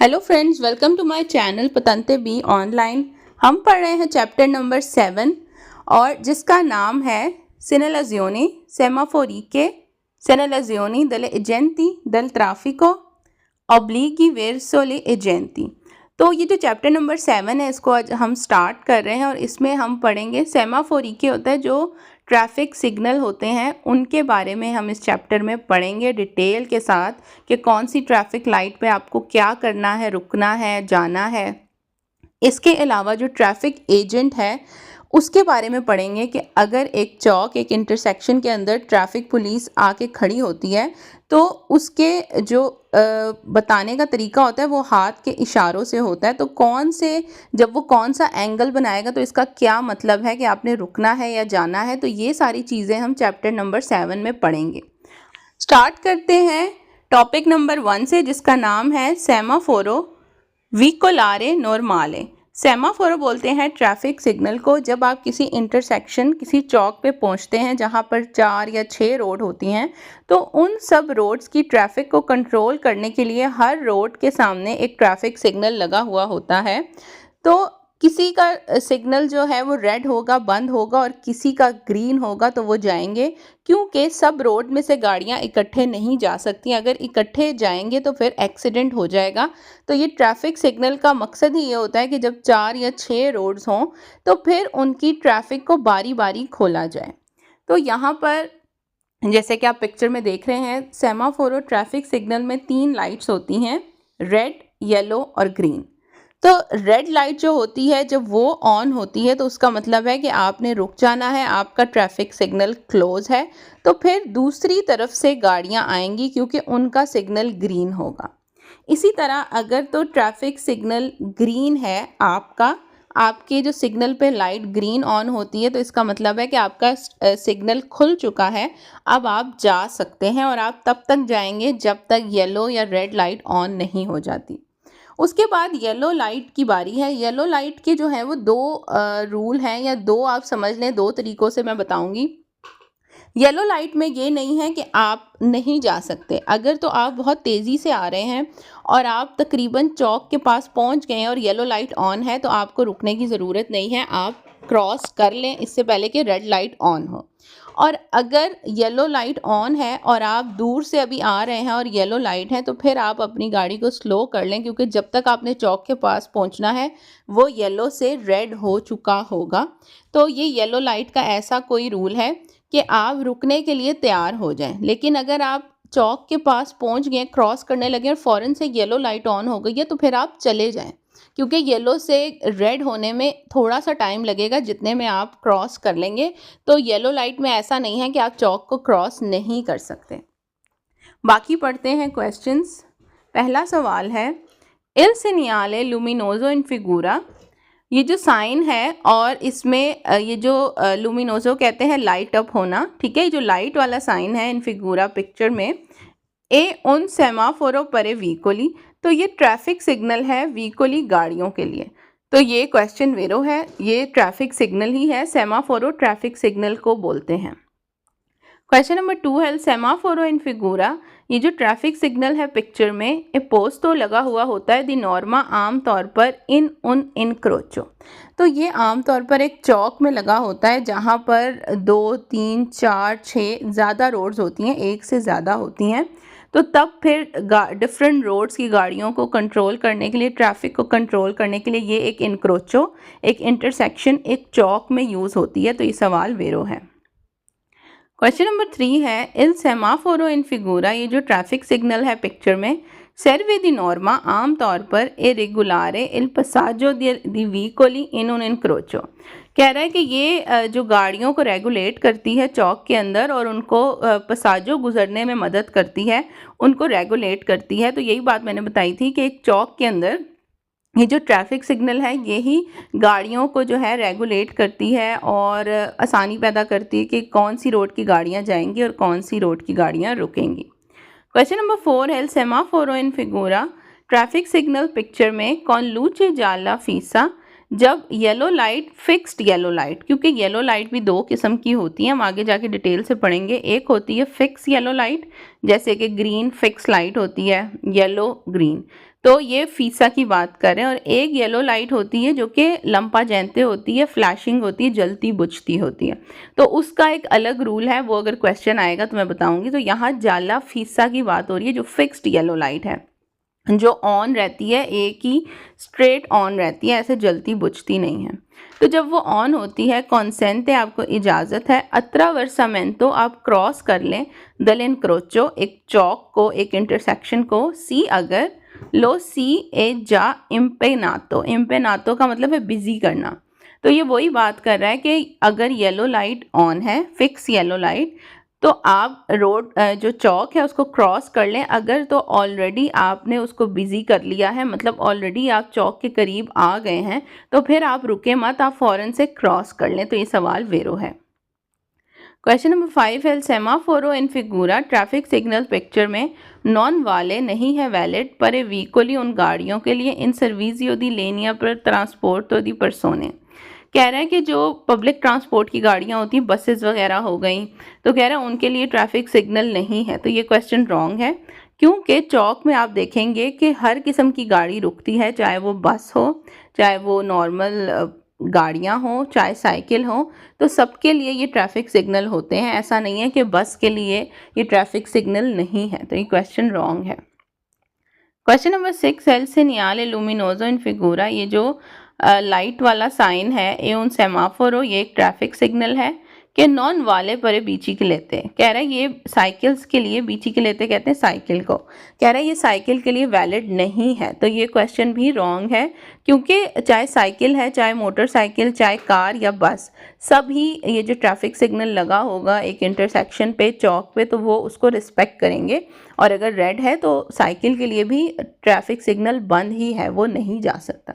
Hello friends, welcome to my channel पतंते be online. हम पढ़ रहे हैं चैप्टर नंबर 7 और जिसका नाम है segnalazioni semaforiche, segnalazioni delle agenti del traffico obblighi verso le agenti। तो ये जो चैप्टर नंबर 7 है इसको आज हम स्टार्ट कर रहे हैं और इसमें हम पढ़ेंगे सेमाफोरिके होता है जो ट्रैफिक सिग्नल होते हैं उनके बारे में हम इस चैप्टर में पढ़ेंगे डिटेल के साथ कि कौन सी ट्रैफिक लाइट पे आपको क्या करना है, रुकना है, जाना है। इसके अलावा जो ट्रैफिक एजेंट है उसके बारे में पढ़ेंगे कि अगर एक चौक, एक इंटरसेक्शन के अंदर ट्रैफिक पुलिस आके खड़ी होती है तो उसके जो बताने का तरीका होता है वो हाथ के इशारों से होता है। तो जब वो कौन सा एंगल बनाएगा तो इसका क्या मतलब है कि आपने रुकना है या जाना है। तो ये सारी चीज़ें हम चैप्टर नंबर 7 में पढ़ेंगे। स्टार्ट करते हैं टॉपिक नंबर 1 से जिसका नाम है सेमाफोरो विकोलारे नॉर्माले। सेमाफोरो बोलते हैं ट्रैफिक सिग्नल को। जब आप किसी इंटरसेक्शन, किसी चौक पे पहुंचते हैं जहां पर 4 या 6 रोड होती हैं तो उन सब रोड्स की ट्रैफिक को कंट्रोल करने के लिए हर रोड के सामने एक ट्रैफिक सिग्नल लगा हुआ होता है। तो किसी का सिग्नल जो है वो रेड होगा, बंद होगा, और किसी का ग्रीन होगा तो वो जाएंगे, क्योंकि सब रोड में से गाड़ियां इकट्ठे नहीं जा सकती। अगर इकट्ठे जाएंगे तो फिर एक्सीडेंट हो जाएगा। तो ये ट्रैफिक सिग्नल का मकसद ही ये होता है कि जब 4 या 6 रोड्स हों तो फिर उनकी ट्रैफिक को बारी बारी खोला जाए। तो यहाँ पर जैसे कि आप पिक्चर में देख रहे हैं, सेमाफोरो ट्रैफिक सिग्नल में 3 लाइट्स होती हैं, रेड, येलो और ग्रीन। तो रेड लाइट जो होती है जब वो ऑन होती है तो उसका मतलब है कि आपने रुक जाना है, आपका ट्रैफिक सिग्नल क्लोज है। तो फिर दूसरी तरफ से गाड़ियां आएंगी क्योंकि उनका सिग्नल ग्रीन होगा। इसी तरह अगर तो ट्रैफिक सिग्नल ग्रीन है आपके जो सिग्नल पे लाइट ग्रीन ऑन होती है तो इसका मतलब है कि आपका सिग्नल खुल चुका है, अब आप जा सकते हैं। और आप तब तक जाएंगे जब तक येलो या रेड लाइट ऑन नहीं हो जाती। उसके बाद येलो लाइट की बारी है। येलो लाइट के जो है वो 2 रूल हैं, या 2 आप समझ लें, 2 तरीक़ों से मैं बताऊंगी। येलो लाइट में ये नहीं है कि आप नहीं जा सकते। अगर तो आप बहुत तेज़ी से आ रहे हैं और आप तकरीबन चौक के पास पहुंच गए हैं और येलो लाइट ऑन है तो आपको रुकने की ज़रूरत नहीं है, आप क्रॉस कर लें इससे पहले कि रेड लाइट ऑन हो। और अगर येलो लाइट ऑन है और आप दूर से अभी आ रहे हैं और येलो लाइट है तो फिर आप अपनी गाड़ी को स्लो कर लें, क्योंकि जब तक आपने चौक के पास पहुंचना है वो येलो से रेड हो चुका होगा। तो ये येलो लाइट का ऐसा कोई रूल है कि आप रुकने के लिए तैयार हो जाएं। लेकिन अगर आप चौक के पास पहुंच गए, क्रॉस करने लगे और फ़ौरन से येलो लाइट ऑन हो गई है तो फिर आप चले जाएं, क्योंकि येलो से रेड होने में थोड़ा सा टाइम लगेगा जितने में आप क्रॉस कर लेंगे। तो येलो लाइट में ऐसा नहीं है कि आप चौक को क्रॉस नहीं कर सकते। बाकी पढ़ते हैं क्वेश्चंस। पहला सवाल है, इल सेनियाले लुमिनोजो इन फिगूरा। ये जो साइन है और इसमें ये जो लुमिनोजो कहते हैं लाइट अप होना, ठीक है। ये जो लाइट वाला साइन है इन फिगूरा पिक्चर में, ए उन सेमाफोरो परे व्हीकोली, तो ये ट्रैफिक सिग्नल है व्हीकोली गाड़ियों के लिए। तो ये क्वेश्चन वेरो है, ये ट्रैफिक सिग्नल ही है, सेमाफोरो ट्रैफिक सिग्नल को बोलते हैं। क्वेश्चन नंबर 2 है, सेमाफोरो इन फिगूरा, ये जो ट्रैफिक सिग्नल है पिक्चर में, ए पोस्तो लगा हुआ होता है दी नॉर्मा आम तौर पर इन उन इनक्रोचो। तो ये आम तौर पर एक चौक में लगा होता है जहाँ पर 2, 3, 4, 6 ज़्यादा रोड्स होती हैं, एक से ज़्यादा होती हैं। तो तब फिर डिफरेंट रोड्स की गाड़ियों को कंट्रोल करने के लिए, ट्रैफिक को कंट्रोल करने के लिए ये एक इनक्रोचो, एक इंटरसेक्शन, एक चौक में यूज़ होती है। तो ये सवाल वेरो है। क्वेश्चन नंबर 3 है, इल सेमाफोरो इन फिगूरा, ये जो ट्रैफिक सिग्नल है पिक्चर में, सर्वे दी नॉर्मा आम तौर पर ए रेगुलारे इल पसाजो दी व्हीकोली इन उन इनक्रोचो। कह रहा है कि ये जो गाड़ियों को रेगुलेट करती है चौक के अंदर और उनको पसाजो गुजरने में मदद करती है, उनको रेगुलेट करती है। तो यही बात मैंने बताई थी कि एक चौक के अंदर ये जो ट्रैफिक सिग्नल है यही गाड़ियों को जो है रेगुलेट करती है और आसानी पैदा करती है कि कौन सी रोड की गाड़ियां जाएंगी और कौन सी रोड की गाड़ियां रुकेंगी। क्वेश्चन नंबर 4 है, सेमाफोरो इन फिगूरा, ट्रैफिक सिग्नल पिक्चर में कौन लूचे जाला फीसा, जब yellow light, fixed yellow light, क्योंकि येलो लाइट भी 2 किस्म की होती हैं, हम आगे जाके डिटेल से पढ़ेंगे। एक होती है फिक्स येलो लाइट, जैसे कि ग्रीन फिक्स लाइट होती है, येलो ग्रीन। तो ये फीसा की बात कर रहे हैं। और एक येलो लाइट होती है जो कि लंपा जैंते होती है, फ्लैशिंग होती है, जलती बुझती होती है। तो उसका एक अलग रूल है, वो अगर क्वेश्चन आएगा तो मैं बताऊंगी। तो यहाँ जाला फीसा की बात हो रही है, जो फिक्स्ड येलो लाइट है, जो ऑन रहती है, एक ही स्ट्रेट ऑन रहती है, ऐसे जलती बुझती नहीं है। तो जब वो ऑन होती है, कॉन्सेंट है, आपको इजाज़त है, अत्रावर्सामेंटो आप क्रॉस कर लें, दलेन क्रोचो एक चौक को, एक इंटरसेक्शन को, सी अगर लो सी ए जा इम्पेनातो, इम्पेनातो का मतलब है बिजी करना। तो ये वही बात कर रहा है कि अगर येलो लाइट ऑन है, फिक्स येलो लाइट, तो आप रोड जो चौक है उसको क्रॉस कर लें। अगर तो ऑलरेडी आपने उसको बिजी कर लिया है, मतलब ऑलरेडी आप चौक के करीब आ गए हैं, तो फिर आप रुके मत, आप फ़ौरन से क्रॉस कर लें। तो ये सवाल वेरो है। क्वेश्चन नंबर 5 है, सेमाफोरो इन फिगूरा ट्रैफिक सिग्नल पिक्चर में नॉन वाले नहीं है वैलिड पर ए व्हीकली उन गाड़ियों के लिए इन सर्विसियो दी लेनिया पर ट्रांसपोर्ट दी परसोने। कह रहा है कि जो पब्लिक ट्रांसपोर्ट की गाड़ियाँ होती हैं, बसेस वगैरह हो गई, तो कह रहा है उनके लिए ट्रैफिक सिग्नल नहीं है। तो ये क्वेश्चन रॉन्ग है, क्योंकि चौक में आप देखेंगे कि हर किस्म की गाड़ी रुकती है, चाहे वो बस हो, चाहे वो नॉर्मल गाड़ियाँ हों, चाहे साइकिल हो, तो सबके लिए ये ट्रैफिक सिग्नल होते हैं। ऐसा नहीं है कि बस के लिए ये ट्रैफिक सिग्नल नहीं है। तो ये क्वेश्चन रॉन्ग है। क्वेश्चन नंबर 6, एल सेनियाले लुमिनोजो इन फिगूरा, ये जो लाइट वाला साइन है, ए उन सेमाफोरो, ये एक ट्रैफिक सिग्नल है कि नॉन वाले परे बीची के लेते हैं। कह रहा है ये साइकिल्स के लिए, बीची के लेते कहते हैं साइकिल को, कह रहा है ये साइकिल के लिए वैलिड नहीं है। तो ये क्वेश्चन भी रॉन्ग है, क्योंकि चाहे साइकिल है, चाहे मोटरसाइकिल, चाहे कार या बस, सभी ये जो ट्रैफिक सिग्नल लगा होगा एक इंटरसेक्शन पे, चौक पे, तो वो उसको रिस्पेक्ट करेंगे। और अगर रेड है तो साइकिल के लिए भी ट्रैफिक सिग्नल बंद ही है, वो नहीं जा सकता।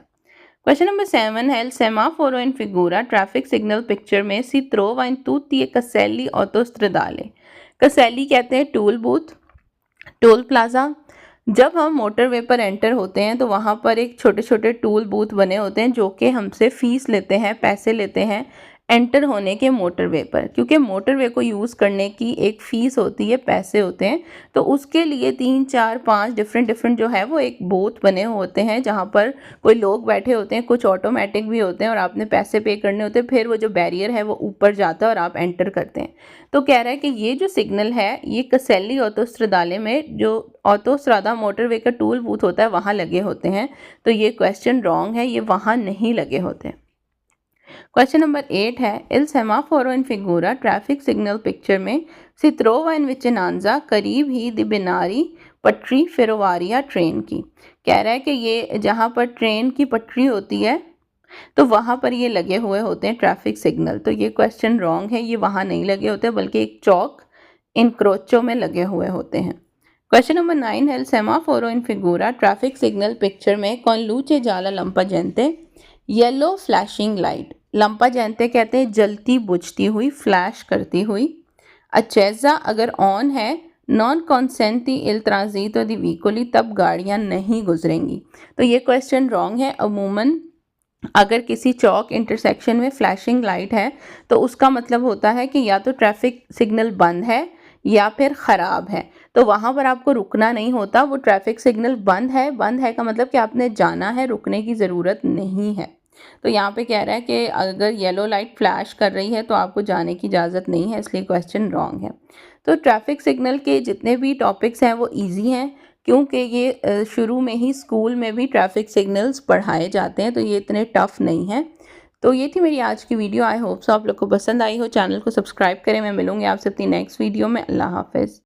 क्वेश्चन नंबर 7 है, सेमाफोरो इन फिगूरा ट्रैफिक सिग्नल पिक्चर में सी ट्रोवा इन tutti e caselli autostradale। कसेली कहते हैं टूल बूथ, टोल प्लाजा। जब हम मोटरवे पर एंटर होते हैं तो वहाँ पर एक छोटे छोटे टूल बूथ बने होते हैं जो कि हमसे फ़ीस लेते हैं, पैसे लेते हैं एंटर होने के मोटरवे पर, क्योंकि मोटरवे को यूज़ करने की एक फ़ीस होती है, पैसे होते हैं। तो उसके लिए 3, 4, 5 डिफरेंट जो है वो एक बूथ बने होते हैं जहाँ पर कोई लोग बैठे होते हैं, कुछ ऑटोमेटिक भी होते हैं और आपने पैसे पे करने होते हैं, फिर वो जो बैरियर है वो ऊपर जाता है और आप एंटर करते हैं। तो कह रहा है कि ये जो सिग्नल है ये कसेली ऑटोस्ट्रादाले में, जो ऑटोस्ट्रादा मोटरवे का टूल बूथ होता है, वहाँ लगे होते हैं। तो ये क्वेश्चन रॉन्ग है, ये वहाँ नहीं लगे होते। क्वेश्चन नंबर 8 है, इल सेमाफोरो इन फिगूरा ट्रैफिक सिग्नल पिक्चर में सी ट्रोवा इन विचिनांजा करीब ही दी बिनारी पटरी फेरोवारिया ट्रेन की। कह रहा है कि ये जहाँ पर ट्रेन की पटरी होती है तो वहाँ पर ये लगे हुए होते हैं ट्रैफिक सिग्नल। तो ये क्वेश्चन रॉन्ग है, ये वहाँ नहीं लगे होते बल्कि एक चौक इन क्रोचो में लगे हुए होते हैं। क्वेश्चन नंबर 9 है, सेमाफोरो इन फिगूरा ट्रैफिक सिग्नल पिक्चर में कौन लूचे जाला लंपा जेंते येलो फ्लैशिंग लाइट। लंपा जेंते कहते हैं जलती बुझती हुई, फ्लैश करती हुई। अचेजा अगर ऑन है, नॉन कॉन्सेंटी इल ट्रांजिटो दी व्हीकली, तब गाड़ियाँ नहीं गुजरेंगी। तो ये क्वेश्चन रॉन्ग है। अमूमन अगर किसी चौक इंटरसेक्शन में फ्लैशिंग लाइट है तो उसका मतलब होता है कि या तो ट्रैफिक सिग्नल बंद है या फिर ख़राब है, तो वहाँ पर आपको रुकना नहीं होता। वो ट्रैफिक सिग्नल बंद है, बंद है का मतलब कि आपने जाना है, रुकने की ज़रूरत नहीं है। तो यहाँ पे कह रहा है कि अगर येलो लाइट फ्लैश कर रही है तो आपको जाने की इजाज़त नहीं है, इसलिए क्वेश्चन रॉन्ग है। तो ट्रैफिक सिग्नल के जितने भी टॉपिक्स हैं वो ईजी हैं, क्योंकि ये शुरू में ही स्कूल में भी ट्रैफिक सिग्नल्स पढ़ाए जाते हैं, तो ये इतने टफ़ नहीं है। तो ये थी मेरी आज की वीडियो। आई होप सो आप लोग को पसंद आई हो। चैनल को सब्सक्राइब करें। मैं मिलूँगी आपसे अपनी नेक्स्ट वीडियो में। अल्लाह हाफ़िज़।